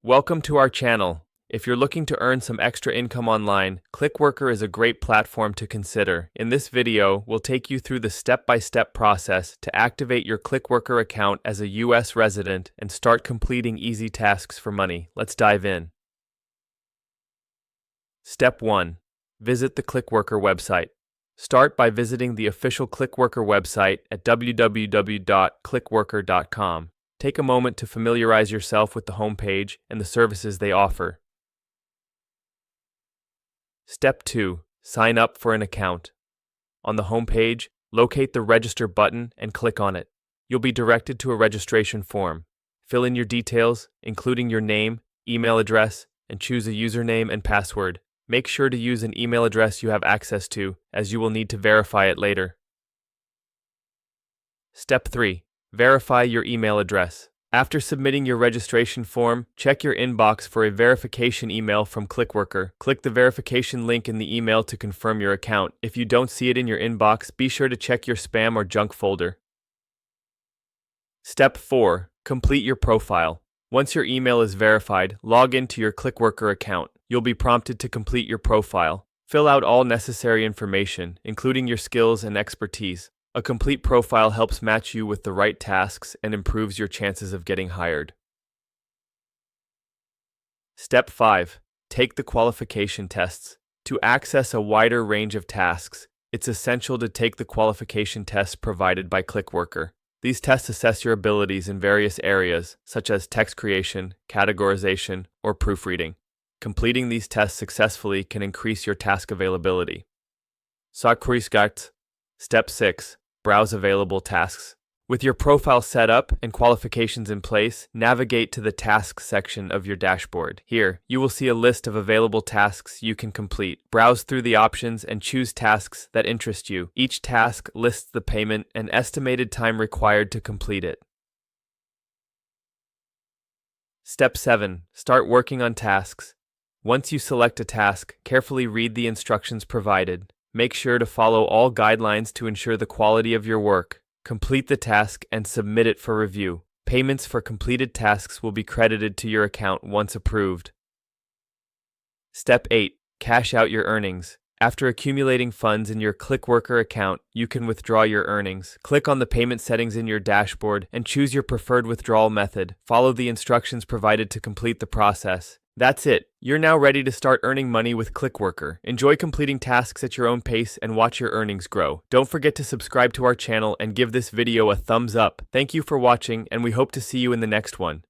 Welcome to our channel. If you're looking to earn some extra income online, Clickworker is a great platform to consider. In this video, we'll take you through the step-by-step process to activate your Clickworker account as a US resident and start completing easy tasks for money. Let's dive in. Step 1. Visit the Clickworker website. Start by visiting the official Clickworker website at www.clickworker.com. Take a moment to familiarize yourself with the homepage and the services they offer. Step 2. Sign up for an account. On the homepage, locate the Register button and click on it. You'll be directed to a registration form. Fill in your details, including your name, email address, and choose a username and password. Make sure to use an email address you have access to, as you will need to verify it later. Step 3. Verify your email address. After submitting your registration form, check your inbox for a verification email from Clickworker. Click the verification link in the email to confirm your account. If you don't see it in your inbox, be sure to check your spam or junk folder. Step 4. Complete your profile. Once your email is verified, log into your Clickworker account. You'll be prompted to complete your profile. Fill out all necessary information, including your skills and expertise. A complete profile helps match you with the right tasks and improves your chances of getting hired. Step 5. Take the qualification tests. To access a wider range of tasks, it's essential to take the qualification tests provided by Clickworker. These tests assess your abilities in various areas, such as text creation, categorization, or proofreading. Completing these tests successfully can increase your task availability. Step 6. Browse available tasks. With your profile set up and qualifications in place, navigate to the Tasks section of your dashboard. Here, you will see a list of available tasks you can complete. Browse through the options and choose tasks that interest you. Each task lists the payment and estimated time required to complete it. Step 7. Start working on tasks. Once you select a task, carefully read the instructions provided. Make sure to follow all guidelines to ensure the quality of your work. Complete the task and submit it for review. Payments for completed tasks will be credited to your account once approved. Step 8. Cash out your earnings. After accumulating funds in your Clickworker account, you can withdraw your earnings. Click on the payment settings in your dashboard and choose your preferred withdrawal method. Follow the instructions provided to complete the process. That's it. You're now ready to start earning money with Clickworker. Enjoy completing tasks at your own pace and watch your earnings grow. Don't forget to subscribe to our channel and give this video a thumbs up. Thank you for watching, and we hope to see you in the next one.